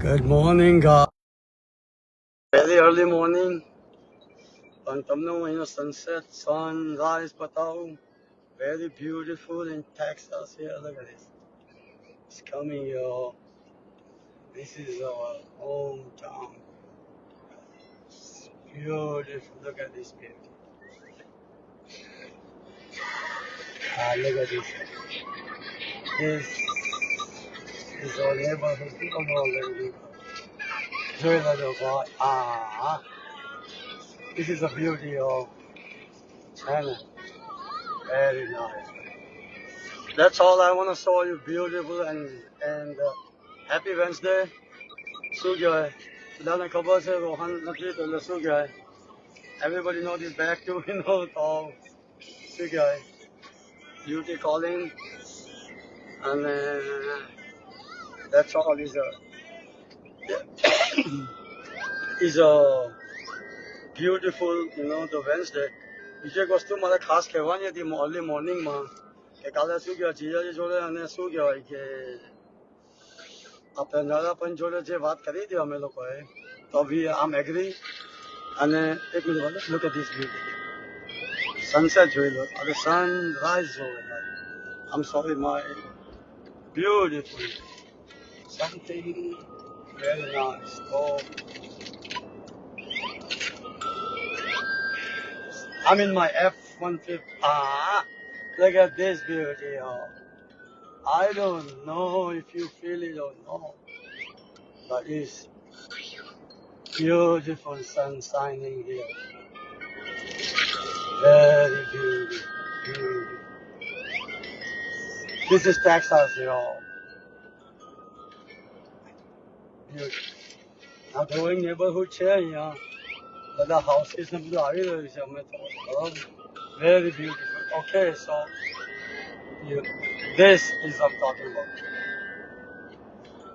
Good morning, guys. Very early morning. And તમને હું અહીંનો sunset, sunrise બતાવું. Very beautiful in Texas here. Look at this. It's coming, y'all. This is our hometown. It's beautiful. Look at this beauty. Look at this. This is our neighborhood. Come on, baby. Joy the God. This is the beauty of China. Very nice. That's all I want to show you. Beautiful and happy Wednesday. શું કહેવાય બધાને ખબર છે રોહન નથી તો એટલે શું કહેવાય everybody know this back to તો શું કહેવાય beauty calling and that's all is a beautiful the Wednesday. બીજી એક વસ્તુ મારે ખાસ કહેવાની હતી અર્લી મોર્નિંગમાં કે કાલે શું કહેવાય જીજાજી જોડે અને શું કહેવાય કે આપણે નરાપન જોડે જે વાત કરી હતી અમે લોકોએ તો વી આમ એગ્રી અને એક minute look at this beauty sunset જોઈ લો અને સનરાઈઝ જોઈ લો આમ sorry my beautiful something very nice તો I'm in my F-150. Look at this beauty, y'all. I don't know if you feel it or not, but it's beautiful sun shining here. Very beautiful. This is Texas, y'all. Beautiful. આ growing neighborhood છે અહીંયા બધા houses ને બધું આવી રહ્યું છે અમે તો very beautiful. Okay, so this is what I'm talking about.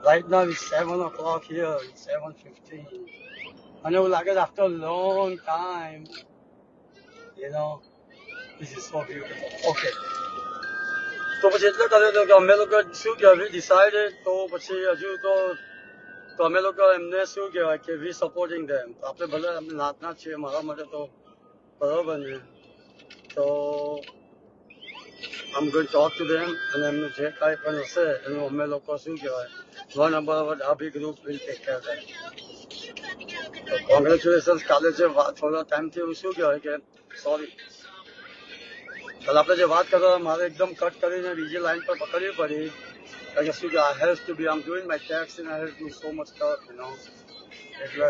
Right now it's 7 o'clock here. It's 7:15. અને એવું લાગે છે after a long time, this is so beautiful. Okay. તો પછી એટલે કર્યું હતું કે અમે લોકો શું કહેવાય ડિસાઇડેડ તો પછી હજુ તો અમે લોકો એમને શું કહેવાય કે વી સપોર્ટિંગ ધેમ તો આપણે ભલે અમે નાતના છીએ મારા માટે તો બરોબર ને તો આમ ગોઈંગ ટોક ટુ ધેમ અને એમનું જે કાંઈ પણ હશે એનું અમે લોકો શું કહેવાય વન અબાઉટ આ B group will take care them તો કોંગ્રેચ્યુલેશન્સ કાલે જે વાત થોડા ટાઈમથી હું શું કહેવાય કે સોરી કાલે આપણે જે વાત કરતા મારે એકદમ કટ કરીને બીજી લાઈન પર પકડવી પડી કારણ કે શું કે I have to be I'm doing my tax and I have to do so much stuff એટલે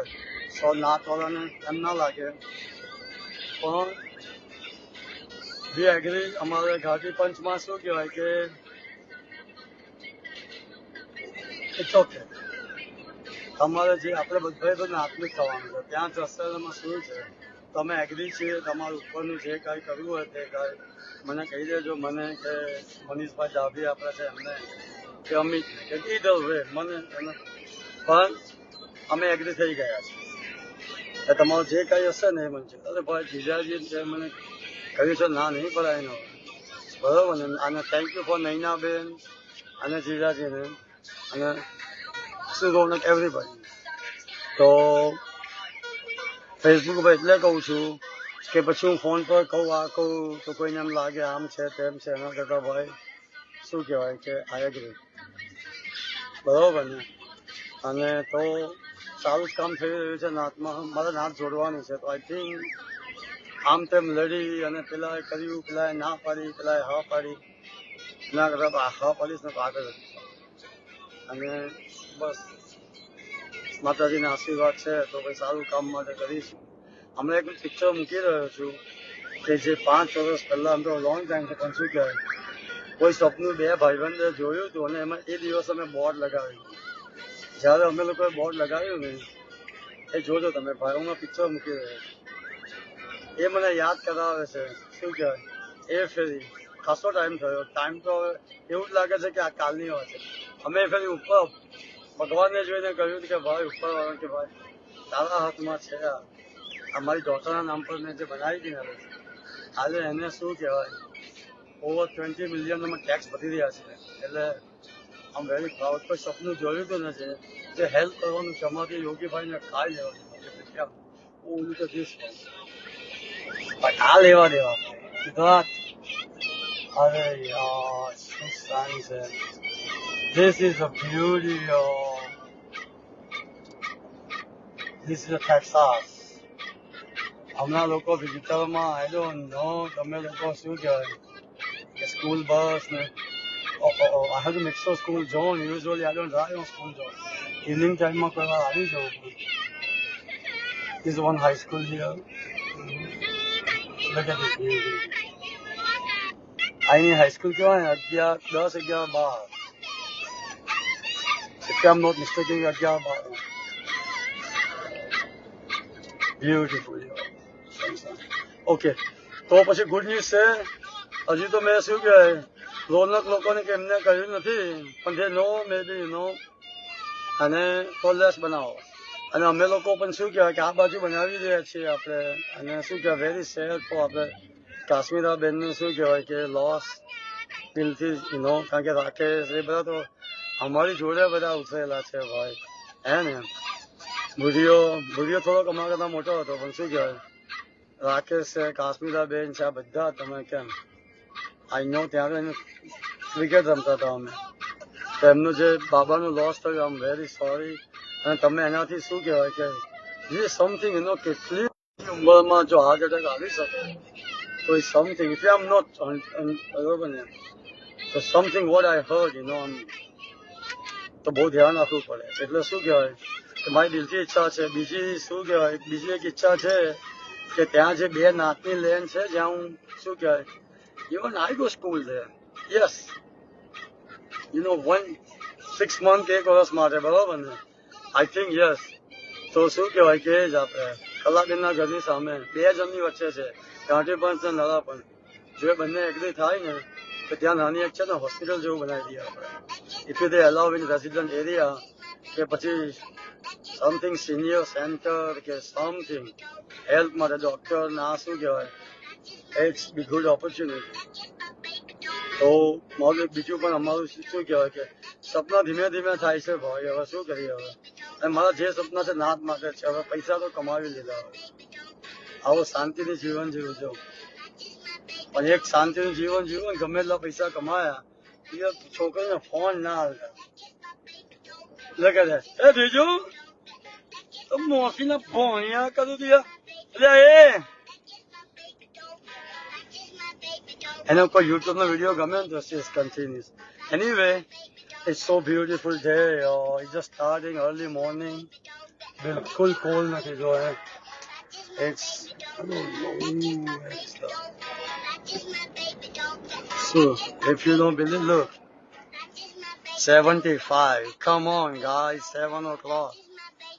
સો નાત વાળાને એમ ના લાગે પણ વી એગ્રી અમારે ઘાટી પંચમાં શું કહેવાય કે ઇટ્સ ઓકે તમારે જે આપણે બધા બધું આત્મિક થવાનું છે ત્યાં જસમાં શું છે તમે એગ્રી છીએ તમારું ઉપરનું જે કાંઈ કરવું હોય તે કાંઈ મને કહી દેજો મને કે મનીષભાઈ ડાભી આપણે છે એમને કે અમિત કે ઈધર વે મને પણ અમે એગ્રી થઈ ગયા છીએ તમારું જે કાંઈ હશે ને એ મને છે અરે ભાઈ જીજાજી જે મને કહ્યું છે ના નહીં પડાય એનો બરોબર ને અને થેન્ક યુ ફોર નૈનાબેન અને જીજાજીને અને શું રોનક એવરીબડી તો ફેસબુક પર એટલે કહું છું કે પછી હું ફોન પર કહું આ કહું તો કોઈને એમ લાગે આમ છે તેમ છે એના કરતાં ભાઈ શું કહેવાય કે આઈ એગ્રી બરોબર ને અને તો સારું જ કામ થઈ રહ્યું છે નાતમાં મારે નાત જોડવાની છે તો આઈ થિંક આમ તેમ લડી અને પેલા કર્યું પેલા ના પાડી પેલા હા પાડી ના કરતા હા પાડીશ ને તો આગળ અને બસ માતાજીના આશીર્વાદ છે તો ભાઈ સારું કામ માટે કરીશું હમણાં એક પિક્ચર મૂકી રહ્યો છું કે જે 5 વર્ષ પહેલા આમ તો લોંગ ટાઈમ છે પણ શું કહેવાય કોઈ સપનું બે ભાઈબંધે જોયું હતું અને એમાં એ દિવસ અમે બોર્ડ લગાવ્યું જ્યારે અમે લોકોએ બોર્ડ લગાવ્યું ને એ જોજો તમે ભાઈઓમાં પિક્ચર મૂકી રહ્યો એ મને યાદ કરાવે છે શું કહેવાય એ ફેરી ખાસો ટાઈમ થયો ટાઈમ તો હવે એવું જ લાગે છે કે આ કાલની વાત છે અમે ફેરી ઉપર ભગવાનને જોઈને કહ્યું કે ભાઈ ઉપરવાળા કે ભાઈ તારા હાથમાં છે અમારી ડોટરના નામ પર મેં જે બનાવી હતી ને આજે એને શું કહેવાય ઓવર 20 મિલિયન અમે ટેક્સ ભરી રહ્યા છે એટલે આમ વેરી પ્રાઉડ. કોઈ સપનું જોયું તો નથી જે હેલ્પ કરવાનું છે અમારી યોગીભાઈને ખાઈ લેવાનું. ઓલું તો ધીસ પણ આ લેવા દેવા ગુજરાત. અરે યાર શું સારી છે. This is a beauty. This is a Texas. હમણાં લોકો વિઝિટરમાં આઈ ડોન્ટ નો તમે લોકો શું કહેવાય કે સ્કૂલ બસ ને I have to mix of school zone. Usually I don't drive on school zone. Evening time માં કોઈ વાર આવી જવું. This is one high school here. Look at this beauty. અહીંની high school કહેવાય ને 10, 11, 12. If I'm not mistaken, 11, 12. Beautiful. Okay. તો પછી ગુડ ન્યૂઝ છે. હજી તો મેં શું કહેવાય રોનક લોકોને કે એમને કહ્યું નથી પણ જે નો મે બી નો અને ટોલરેસ બનાવો. અને અમે લોકો પણ શું કહેવાય કે આ બાજુ બનાવી રહ્યા છીએ આપણે. અને શું કહેવાય વેરી સેડ તો આપણે કાશ્મીરા બેનનું શું કહેવાય કે લોસ દિલથી નો કારણ કે રાકેશ એ બધા તો અમારી જોડે બધા ઉતરેલા છે ભાઈ. હે ને ભૂરિયો થોડોક અમારા કરતા મોટો હતો પણ શું કહેવાય રાકેશ છે કાશ્મીરા બેન છે આ બધા તમે કેમ આઈ નો ત્યારે ક્રિકેટ રમતા હતા અમે. તો એમનું જે બાબાનું લોસ થયું આમ વેરી સોરી. અને તમે એનાથી શું કહેવાય કે જે સમથિંગ એનો કેટલી ઉંમરમાં જો હાર્ટ એટેક આવી શકે તો એ something if I am not બરોબર ને તો સમથિંગ વોટ આઈ હર્ડ તો બહુ ધ્યાન રાખવું પડે. એટલે શું કહેવાય કે મારી દિલથી ઈચ્છા છે. બીજી શું કહેવાય બીજી એક ઈચ્છા છે કે ત્યાં જે બે નાતની લેન છે જ્યાં હું શું કહેવાય even I go school there. Yes. 6 month એક વર્ષ માટે બરોબર ને I think yes. તો શું કહેવાય કે જ આપણે કલાબેનના ઘરની સામે 2 જણની વચ્ચે છે ગાંઠીપંચ ને નરાપંચ. જો એ બંને એગ્રી થાય ને તો ત્યાં નાની એક છે ને હોસ્પિટલ જેવું બનાવી દઈએ આપણે. If you they allow in resident area કે પછી સમથિંગ સિનિયર સેન્ટર કે સમથિંગ હેલ્પ માટે ડોક્ટર ના શું કહેવાય ઇટ્સ બી ગુડ ઓપોર્ચ્યુનિટી. તો મારું બીજું પણ અમારું શું કહેવાય કે સપના ધીમે ધીમે થાય છે ભાઈ. હવે શું કરીએ હવે અને મારા જે સપના છે નાત માટે છે. હવે પૈસા તો કમાવી લીધા હવે આવો શાંતિથી જીવન જીવું છું. પણ એક શાંતિનું જીવન જીવું ગમે એટલા પૈસા કમાયા એ છોકરીને ફોન ના આવતા લગે એ બીજું તો મોસીને ભોણિયા કરું તું એટલે એ એને કોઈ યુટ્યુબ નો વિડીયો ગમે ને તો she's continuous. Anyway it's so beautiful day. It's just starting early morning. બિલકુલ કોલ નથી જો it's so if you don't believe look 75. Come on guys 7 o'clock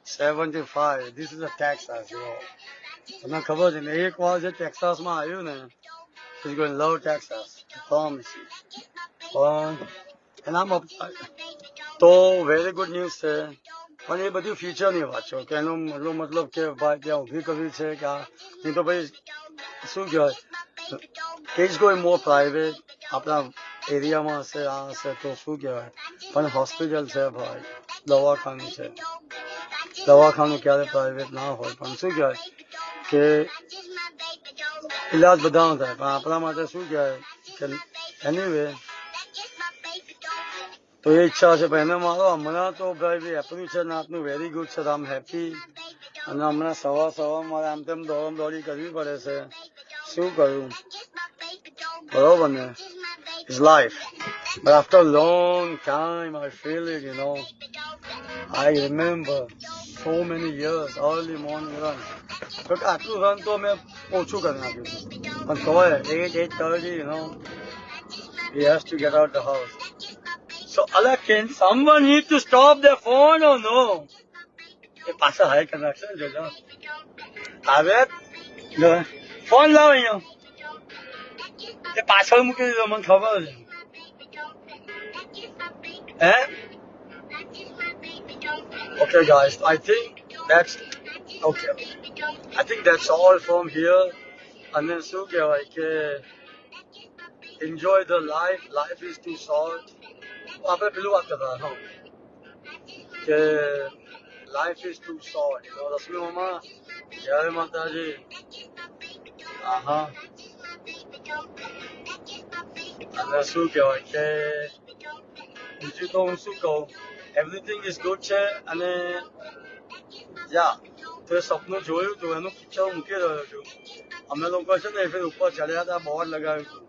75. This is a Texas તમને ખબર છે ને એક વાર જે ટેક્સાસમાં આવ્યું ને He's going to love Texas. I promise you. And I'm up. તો વેરી ગુડ ન્યૂઝ છે. પણ એ બધી ફ્યુચરની વાત છે કે એનો મતલબ કે ભાઈ ત્યાં ઊભી કરવી છે કે નહીં તો ભાઈ શું કહેવાય ઇટ્સ ગોઈંગ મોર પ્રાઇવેટ આપણા એરિયામાં હશે આ હશે તો શું કહેવાય પણ હોસ્પિટલ છે ભાઈ દવાખાનું છે. દવાખાનું ક્યારે પ્રાઇવેટ ના હોય પણ શું કહેવાય કે ઇલાજ બધાનો થાય પણ આપણા માટે શું કહેવાય કે એનીવે તો એ ઈચ્છા છે ભાઈ એને મારો હમણાં તો ભાઈ એપ્રિલ છે નાતનું વેરી ગુડ છે. આમ હેપી. અને હમણાં સવાર મારે આમ તેમ દોડી કરવી પડે છે શું કરું બરોબર ને it's life. But after a long time I feel it I remember so many years early morning run. તો આટલું રન તો મેં ઓછું કરી નાખ્યું પણ તોય 8:30 he has to get out the house. So can someone need to stop the phone or no? એ પાછા હાઈ કરી નાખશે ને જોજો હવે ફોન લાવ અહીંયા એ પાછળ મૂકી દીધો મને ખબર છે હે. Okay guys, I think that's okay. I think that's all from here. And then શું કહેવાય કે enjoy the life. Life is too short. આપણે પેલું વાત કરતા હા કે life is too short. Rashmi મામા જય માતાજી. હા અને શું કહેવાય કે બીજું તો હું શું કહું, એવરીથિંગ ઇઝ ગુડ છે. અને યા તો એ સપનું જોયું હતું એનું પિક્ચર મૂકી રહ્યો છું. અમે લોકો છે ને ફેર ઉપર ચડ્યા હતા, બોર્ડ લગાવ્યું હતું.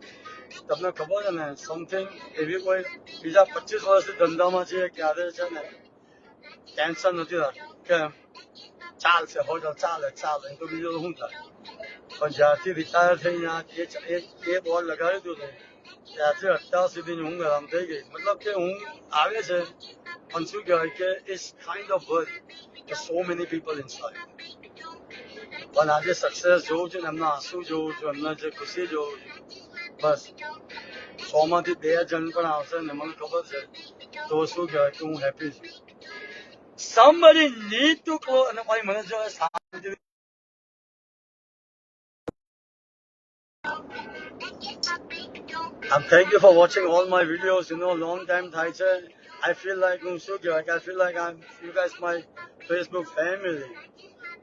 તમને ખબર છે ને સમથિંગ એવી કોઈ બીજા 25 વર્ષથી ધંધામાં છે ક્યારે છે ને ટેન્શન નથી રાખતું કે ચાલશે હોટલ ચાલે ચાલે તો બીજું શું થાય. પણ જ્યારથી રિટાયર થઈને એ બોર્ડ લગાવ્યું હતું ને ત્યારથી અત્યાર સુધી ઊંઘ આરામ થઈ ગઈ. મતલબ કે ઊંઘ આવે છે પણ શું કહેવાય કે it's kind of work so many people inside. પણ આજે સક્સેસ જોઉં છું ને એમના આંસુ જોઉં છું, એમના જે ખુશી જોઉં છું, બસ 100 માંથી 2 જણ પણ આવશે ને મને ખબર છે તો શું કહેવાય કે હું હેપી છું. somebody need to go. અને ભાઈ મને જો શાંતિ. Thank you for watching all my videos. Long time થાય છે. I feel like હું શું કહેવાય કે I feel like you guys my Facebook family.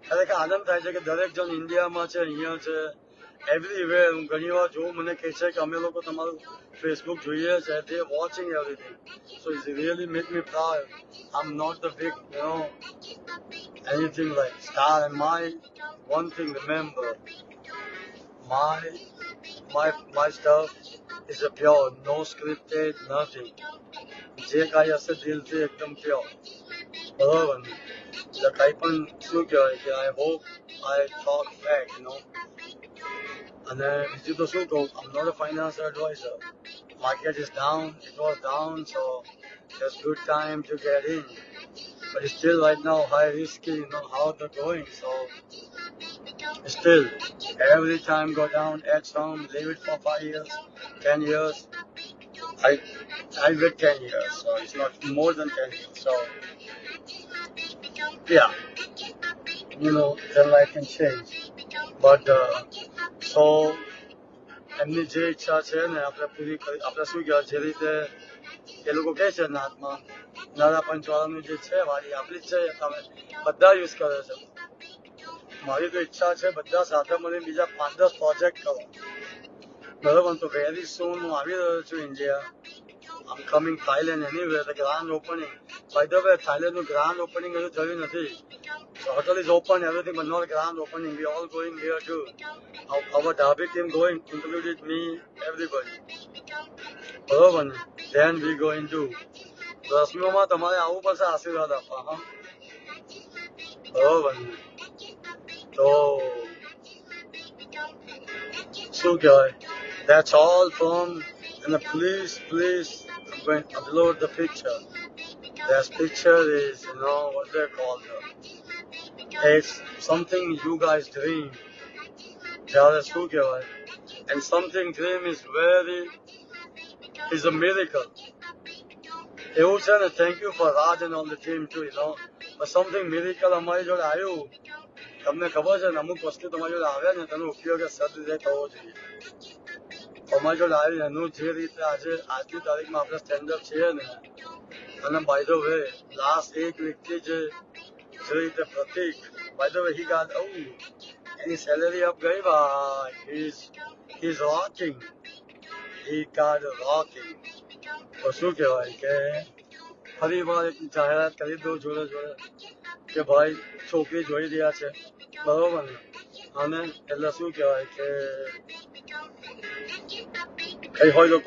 ખરેખર આનંદ થાય છે કે દરેક જણ ઇન્ડિયામાં છે, અહીંયા છે, એવરીવેર. હું ઘણી વાર જોઉં મને કહે છે કે અમે લોકો તમારું ફેસબુક જોઈએ છે. They are watching everything. So it really make me proud. I'm not the big, anything like star. And my one thing, remember, my stuff is a pure, no scripted, nothing. જે કાંઈ હશે દિલથી એકદમ pure. બરોબર ને? એટલે કાંઈ પણ શું કહેવાય કે I hope I talk back. અને બીજું તો શું કહું, I'm not a financial advisor. Market is down, it was down, so it's good time to get in. But it's still right now high risky, how they're going. So still, every time go down, add some, leave it for 5 years, 10 years. I wait 10 years, so it's not more than 10 years. So yeah, then life can change. But so એમની જે ઈચ્છા છે ને આપણે પૂરી કરી. આપણે શું કહેવાય જે રીતે એ લોકો કહે છે નાતમાં નાના પંચવાળાનું જે છે વાળી આપણી જ છે, તમે બધા યુઝ કરે છે. મારી તો ઈચ્છા છે બધા સાથે મળીને બીજા 5-10 પ્રોજેક્ટ કરો. બરોબર? તો વેરી સૂન હું આવી રહ્યો છું India. I'm coming Thailand anyway, the grand opening. By the way, Thailand grand opening હજુ થયું નથી. The hotel is open, everything, but not grand opening. We all going here too. Our Dhabi team going, included me, everybody. બરોબર ને? Then we going to. રશ્મિઓમાં તમારે આવવું પડશે આશીર્વાદ આપવા. હા બરોબર ને? તો શું કહેવાય, that's all from. And please I'm going to upload the picture. This picture is what they call it's something you guys dream. જ્યારે શું કહેવાય, and something dream is a miracle. એવું છે ને, thank you for Raj and all the team too, but something miracle અમારી જોડે આવ્યું. તમને ખબર છે ને અમુક વસ્તુ તમારી જોડે આવે ને તેનો ઉપયોગ સદ રીતે થવો જોઈએ. અમારી જોડે આવી એનું જે રીતે આજની તારીખમાં આપણે સ્ટેન્ડઅપ છીએ ને. અને બાય ધ વે લાસ્ટ એક વ્યક્તિ જે રીતે Pratik, by the way he got એની સેલેરી અપ ગઈ ભાઈ. he's rocking. he got rocking. તો શું કહેવાય કે ફરી વાર એક જાહેરાત કરી દઉં જોડે કે ભાઈ છોકરી જોઈ રહ્યા છે. બરોબર ને? અને એટલે શું કહેવાય કે કઈ હોય તો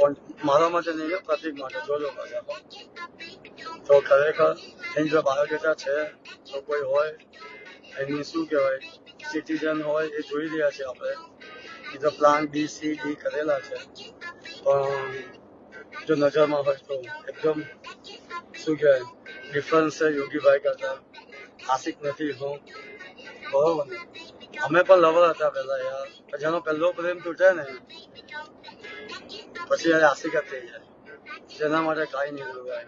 મારા માટે નહીં, પ્રતિક માટે જોજો પાછા. તો ખરેખર એની જો બાયોડેટા છે તો કોઈ હોય એની શું કહેવાય સિટીઝન હોય એ જોઈ રહ્યા છે. આપણે બીજો પ્લાન B, C, D કરેલા છે. પણ જો નજરમાં હોય તો એકદમ શું કહેવાય ડિફરન્સ છે યોગીભાઈ કરતા. આશિક નથી હું. બરોબર ને? અમે પણ લવર હતા પેલા યાર. જેનો પહેલો પ્રેમ તૂટે ને પછી યાર આશિક જ થઈ જાય. જેના માટે કાંઈ નહીં જોવાય,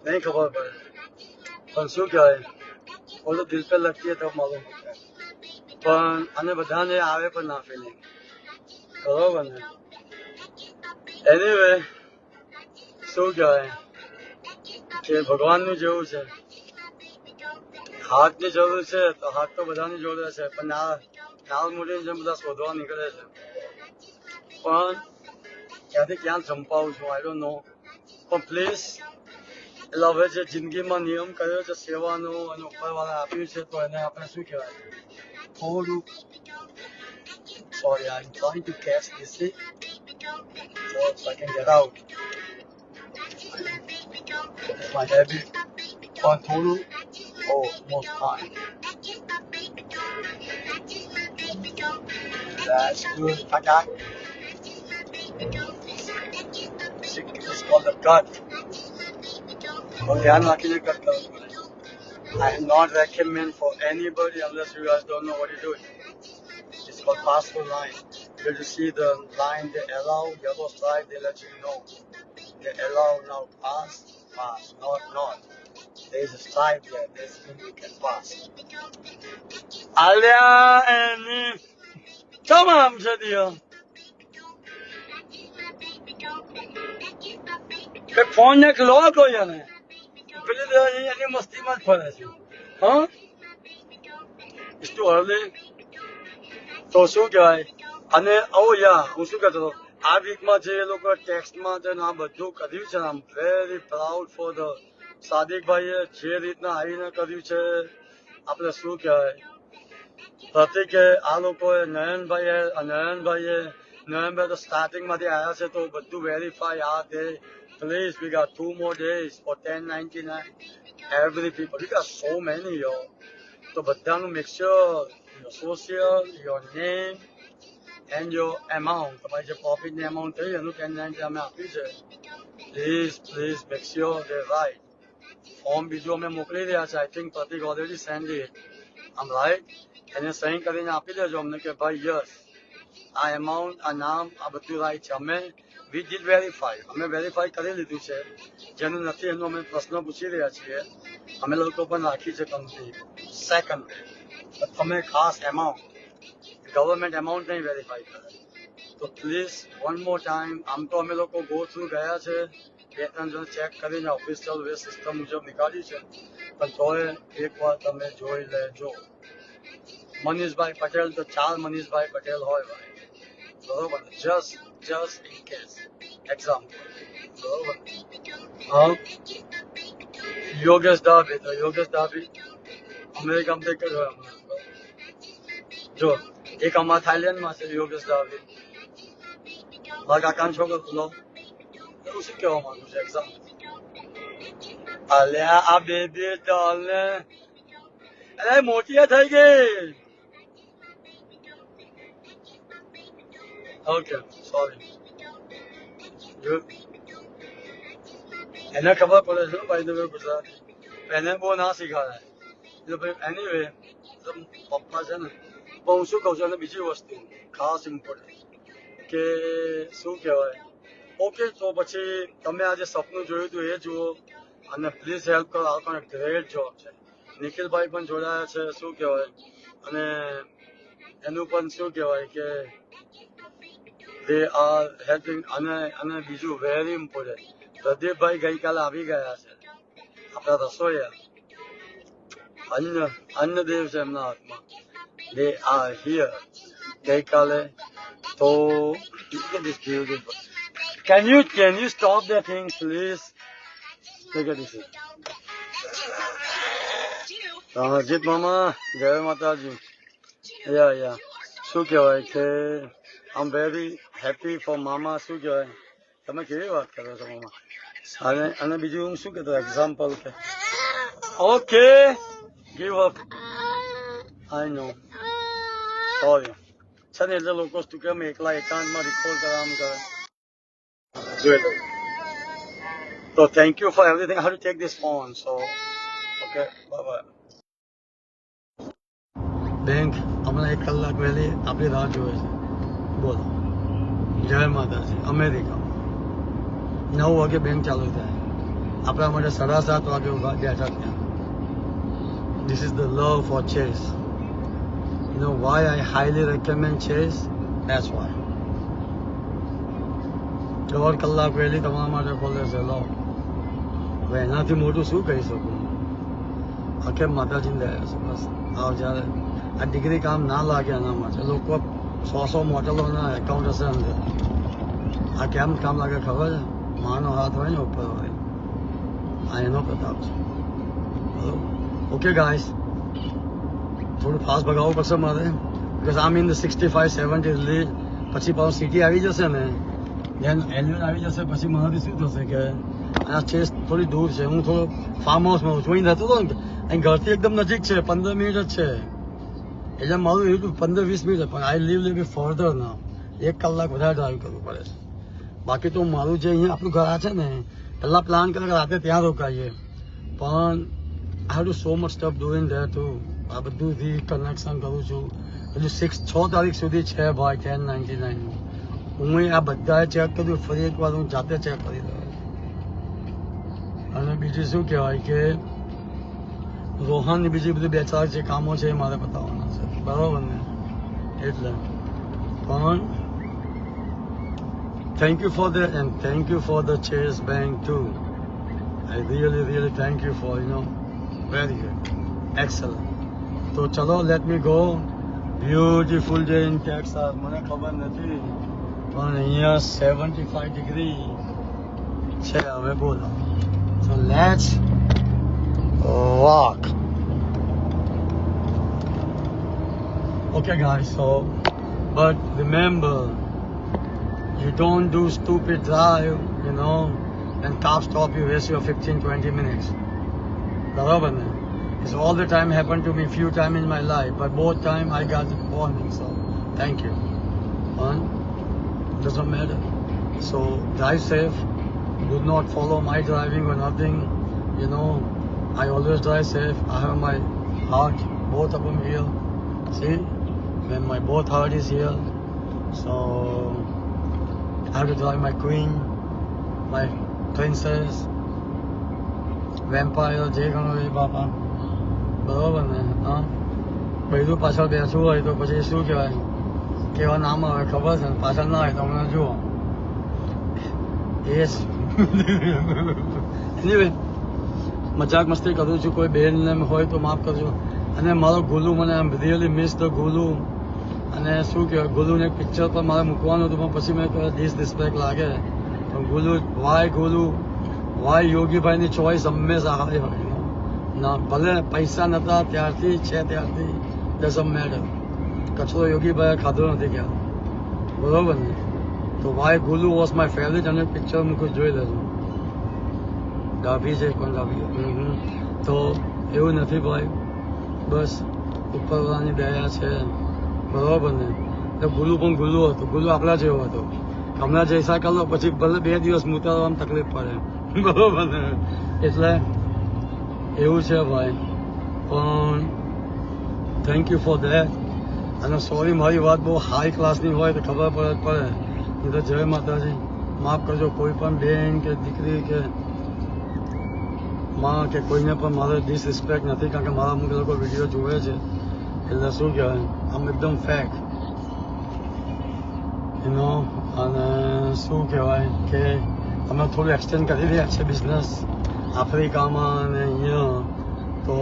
નહીં ખબર પડે. પણ શું કહેવાય ઓલું દિલ પર લગતી તો માલુમ. પણ અને બધાને આવે પણ ના ફિલિંગ. બરોબર ને? એનીવે શું કહેવાય કે ભગવાનનું જેવું છે, હાથની જરૂર છે તો હાથ તો બધાની જોડે છે, પણ નાળ મૂડીને જેમ બધા શોધવા નીકળે છે. પણ ક્યાંથી ક્યાં ચંપાવું છું, આઈ ડોન્ટ નો. પણ પ્લીઝ એટલે હવે જે જિંદગીમાં નિયમ કર્યો છે સેવાનો અને ઉપરવાળા આપ્યું છે, તો એને આપણે શું કહેવાય થોડું sorry I'm trying to catch this so I can get out. It's my habit. પણ થોડું most time. That's good. Okay. It's called the gut. और ध्यान रखने का I am not recommend for anybody unless you guys don't know what you're doing. It's called pass-through line. You just see the line, they allow, yellow stripe, they let you know. They allow now pass, not. There's a stripe there, there's you can pass. Alia and tamam jadiyo. કે phone ને લોક હોય ને પેલી એની મસ્તીમાં જ ફરે છે. હા two early તો શું કહેવાય. અને હું શું કહેતો હતો આ વીકમાં જે એ લોકો ટેક્સમાં છે ને આ બધું કર્યું છે ને આમ વેરી પ્રાઉડ ફોર ધ સાદિકભાઈએ જે રીતના આવીને કર્યું છે. આપણે શું કહેવાય પ્રતિકે આ લોકોએ નયનભાઈએ તો સ્ટાર્ટિંગમાંથી આવ્યા છે તો બધું વેરીફાઈ આ તે. Please, we got 2 more days for $10.99. Every people, we got so many, yo. So, badaang make sure your social, your name, and your amount. તમારી જે profit ની amount થઈ એનું $10.99 અમે આપ્યું છે. Please make sure they're right. Form બીજું અમે મોકલી રહ્યા છે. I think Pratik already sent it. I'm right. એને સહી કરીને આપી દેજો અમને કે ભાઈ યસ આ amount, આ નામ, આ બધું રાઈટ છે. અમે we did verify. અમે વેરીફાઈ કરી લીધું છે. જેનું નથી એનો અમે પ્રશ્ન પૂછી રહ્યા છીએ. અમે લોકો પણ રાખી છે કંપની સેકન્ડ. તમે ખાસ એમાઉન્ટ ગવર્મેન્ટ એમાઉન્ટ નહીં વેરીફાઈ કરે તો પ્લીઝ વન મોર ટાઈમ. આમ તો અમે લોકો ગો થ્રુ ગયા છે, 2-3 જણ ચેક કરીને ઓફિશિયલ વે સિસ્ટમ મુજબ નીકાળ્યું છે, પણ તોય એકવાર તમે જોઈ લેજો. મનીષભાઈ પટેલ તો 4 મનીષભાઈ પટેલ હોય ભાઈ, બરોબર. just in case example, બરોબર. હા યોગેશ ડાભી અમેરિકામાં તે કર્યો હમણાં. જો એક અમારા થાઈલેન્ડમાં છે યોગેશ ડાભી, મારા કાકાનો છોકરો લો એવું શું કહેવા માંગુ છે એક્ઝામ્પલ. અલ્યા આ બેબી ડોલ ને અરે મોટી થઈ ગઈ. Okay sorry. એને ખબર પડે છે ભાઈ તમે ગુજરાતી, એને બહુ ના શીખવાડે. એટલે ભાઈ એનીવે પપ્પા છે ને. પણ હું શું કહું છું અને બીજી વસ્તુ ખાસ ઇમ્પોર્ટન્ટ કે શું કહેવાય. ઓકે તો પછી તમે આજે સપનું જોયું હતું એ જુઓ અને પ્લીઝ હેલ્પ કરો. આ પણ ગ્રેટ જોબ છે. નિખિલભાઈ પણ જોડાયા છે શું કહેવાય. અને એનું પણ શું કહેવાય કે they are helping. અને બીજું વેરી ઇમ્પોર્ટન્ટ પ્રદીપભાઈ ગઈકાલે આવી ગયા છે આપણા રસોઈયા. અન્નદેવ છે એમના હાથમાં. they are here ગઈકાલે તો look at this beautiful. Can you stop the thing please? Look at this. Ajit મામા જય માતાજી. યા શું કહેવાય કે I'm very happy for મામા. શું કહેવાય તમે કેવી વાત કરો છો મામા. અને બીજું હું શું કહેતો એક્ઝામ્પલ કે ઓકે ગીવ અપ. આઈ નો સોરી છે ને એટલે લોકો શું કે અમે એકલા એકાંતમાં રિકોર્ડ કરવાનું કરે જોઈ લો. તો thank you for everything. How to take this phone. So okay bye. Bank હમણાં 1 કલાક વહેલી આપણી રાહ જોવે છે. બોલો જય માતાજી. અમેરિકા 9 વાગે બેંક ચાલુ થાય, આપણા માટે 7:30 વાગે બેઠા ત્યાં. This is the love for Chase. You know why I highly recommend Chase? That's why. 1.5 કલાક પહેલી તમારા માટે ખોલે છે. લો હવે એનાથી મોટું શું કહી શકું. આખે માતાજીને દયા છે બસ. આવ જ્યારે આ ડિગ્રી કામ ના લાગે એના માટે લોકો 100 મોટલોના એકાઉન્ટ હશે અંદર. આ કેમ કામ લાગે ખબર છે? માનો હાથ હોય ને ઉપર હોય, આ એનો પ્રતાપ છે. ઓકે ગાઈસ, થોડું ફાસ્ટ ભગાવવું પડશે મારે, બીકોઝ આમ ઇન ધ 65-70 લીડ. પછી પાછું સિટી આવી જશે ને, ધેન એલ્યુન આવી જશે, પછી મારાથી શું થશે કે આ ચેસ થોડી દૂર છે. હું થોડો ફાર્મ હાઉસમાં છું, અહીં રહેતો હતો ને, અહીં ઘરથી એકદમ નજીક છે, 15 મિનિટ જ છે. એટલે મારું એવું 15-20 મિનિટ, પણ આઈ લીવ લીવ ફર્ધર ના 1 કલાક વધારે ડ્રાઈવ કરવું પડે છે. બાકી તો મારું જે અહીંયા આપણું ઘર છે ને, પહેલાં પ્લાન કરે રાતે ત્યાં રોકાઈએ, પણ I have to so much stuff doing there two. આ બધું કનેક્શન કરું છું. હજુ 6 તારીખ સુધી છે ભાઈ 1099. હું આ બધાએ ચેક કર્યું, ફરી એકવાર હું જાતે ચેક કરી રહ્યો. અને બીજું શું કહેવાય કે રોહનની બીજી બધી 2-4 જે કામો છે એ મારે બતાવવાના છે, બરાબર ને? એટલે પણ thank you for that, and thank you for the Chase Bank too. I really thank you for, very good, excellent. તો ચલો, let me go. Beautiful day in Texas. મને ખબર નથી પણ અહીંયા 75 ડિગ્રી છે. હવે બોલો, so let's walk. Okay guys, so but remember, you don't do stupid drive, and cop stop you, waste your 15-20 minutes. Barabar na? It's all the time happened to me few times in my life, but both time I got the warning, so thank you. Doesn't matter. So drive safe. Do not follow my driving or nothing. I always drive safe. I have my heart, both of them here. See, when my both heart is here, so I have to drive my queen, my princess, vampire, જે ગણો એ બાપા, બરાબર ને? હા, બધું પાછળ બેસવું હોય તો પછી શું કહેવાય, કેવા નામ આવે ખબર છે ને, પાછળ ના હોય તો હમણાં જુઓ. એનીવે, મજાક મસ્તી કરું છું, કોઈ બેનને હોય તો માફ કરજો. અને મારો ગુલુ, મને આમ રિયલી મિસ ધ ગુલુ. અને શું કહેવાય, ગુલુને એક પિક્ચર પર મારે મૂકવાનું હતું, પણ પછી મેં કહ્યું ડિસરિસ્પેક્ટ લાગે. તો ગુલુ, વાય યોગીભાઈની ચોઈસ હંમેશા હારી હોય. ના, ભલે પૈસા નહોતા ત્યારથી છે, ત્યારથી ડઝન્ટ મેટર. કચરો યોગીભાઈએ ખાધો નથી ક્યાં, બરોબર ને? તો વાય ગુલુ વોઝ માય ફેવરેટ. અને પિક્ચર મૂકું જોઈ લેજો. ગાભી છે પણ ગાભી. તો એવું નથી ભાઈ, બસ ઉપરવાળાની દયા છે, બરોબર ને? તો ગુલુ પણ ગુલુ હતો, ગુલુ આપણા જેવો હતો. હમણાં જૈસા કરો પછી ભલે 2 દિવસ ઉતારવામાં તકલીફ પડે, બરોબર ને? એટલે એવું છે ભાઈ. પણ થેન્ક યુ ફોર ધેટ. અને સોરી, મારી વાત બહુ હાઈ ક્લાસની હોય તો ખબર પડે. એ તો જય માતાજી, માફ કરજો કોઈ પણ બેન કે દીકરી કે માં કે કોઈને પણ મારે ડિસરિસ્પેક્ટ નથી, કારણ કે મારા અમુક લોકો વિડીયો જોવે છે, એટલે શું કહેવાય, આમ એકદમ ફેક, અને શું કહેવાય કે અમે થોડું એક્સટેન્ડ કરી રહ્યા છે બિઝનેસ આફ્રિકામાં અને અહીંયા. તો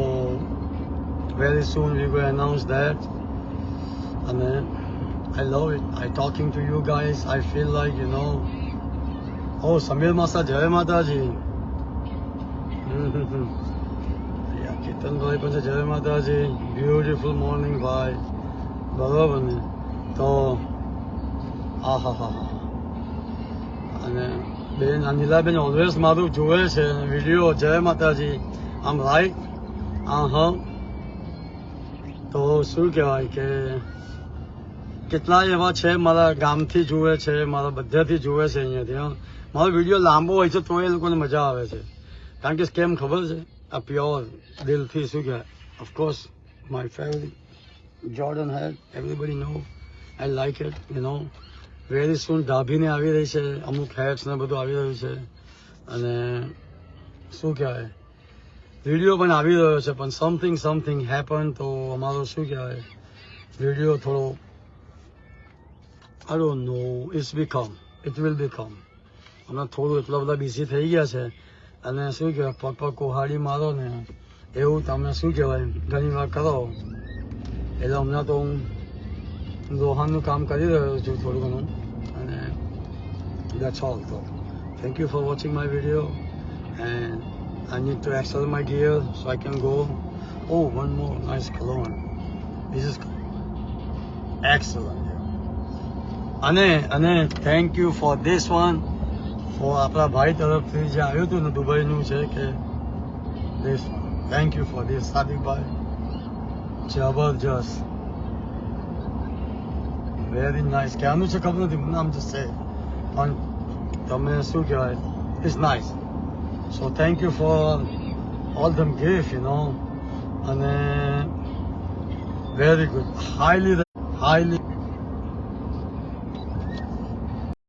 very soon we will announce that. અને I love it. I talking to you guys. I feel like ઓ સમીર માસા, જય માતાજી. કેતનભાઈ પછી જય માતાજી. બ્યુટીફુલ મોર્નિંગ ભાઈ, બરોબર ને? તો હા. અને બેન અનિલાબેન ઓલવેઝ મારું જોવે છે વિડીયો. જય માતાજી. આમ રાઈટ. હા. તો શું કહેવાય કે કેટલાય એવા છે મારા ગામથી જુએ છે, મારા બધાથી જુએ છે અહીંયાથી. મારો વિડીયો લાંબો હોય છે તો એ લોકોને મજા આવે છે, કારણ કે કેમ ખબર છે, આ પ્યોર દિલથી શું કહેવાય. Of course my favourite Jordan head, everybody know, I like it. Very soon ડાભીને આવી રહી છે, અમુક હેડ્સ ને બધું આવી રહ્યું છે. અને શું કહેવાય, વિડીયો પણ આવી રહ્યો છે, પણ સમથિંગ હેપન. તો અમારો શું કહેવાય, વિડીયો થોડો I don't know, it will become. હમણાં થોડું એટલા બધા બિઝી થઈ ગયા છે અને શું કહેવાય પગ પગ કોહાડી મારો ને એવું તમે શું કહેવાય ઘણી વાર કરો એટલે હમણાં તો હું રોહાનનું કામ કરી રહ્યો છું થોડું ઘણું અને that's all. So thank you for watching my video and I need to access my gear so I can go. Oh, one more nice cologne. This is excellent. અને thank you for this one for આપણા ભાઈ તરફથી જે આવ્યું હતું ને દુબઈનું છે કે this one. Thank you for this સાદિકભાઈ જબરજસ્ત very nice ક્યાંનું છે ખબર નથી નામ just say પણ તમે શું કહેવાય it's nice so thank you for all them gift you know અને very good highly